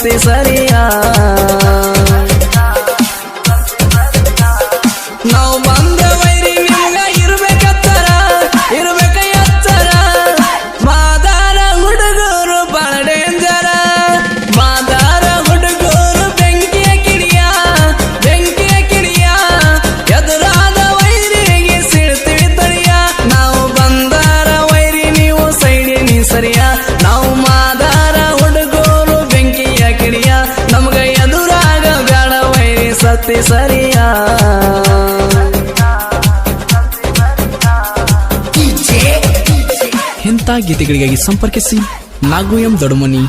ಸತ್ತಿ ಸರಿಯಾ ನಾವು ಬಂದ ವೈರಿ ನಿಮ್ಗ ಇರ್ಬೇಕತ್ತರ ಇರ್ಬೇಕ ಎತ್ತರ ಮಾದಾರ ಹುಡುಗರು ಬಾಳ ಡೇಂಜರ ಮಾದಾರ ಹುಡುಗರು ಬೆಂಕಿಯ ಕಿಡಿಯ ಎದುರಾದ ವೈರಿಗೆ ಸಿಳ್ತೀವಿ ತಡಿಯ ನಾವು ಬಂದಾರ ವೈರಿ ನೀವು ಸೈಡಿನಿ ಸರಿಯ ನಾವು ಮಾದಾರ ಹುಡುಗರು ಬೆಂಕಿಯ ಕಿಡಿಯ ನಮ್ಗ ಎದುರಾಗ ಬ್ಯಾಡ ವೈರಿ ಸತ್ತಿ ಸರಿಯಾ ಇಂಥ ಗೀತೆಗಳಿಗಾಗಿ ಸಂಪರ್ಕಿಸಿ ನಾಗು ಎಂ ದೊಡಮನಿ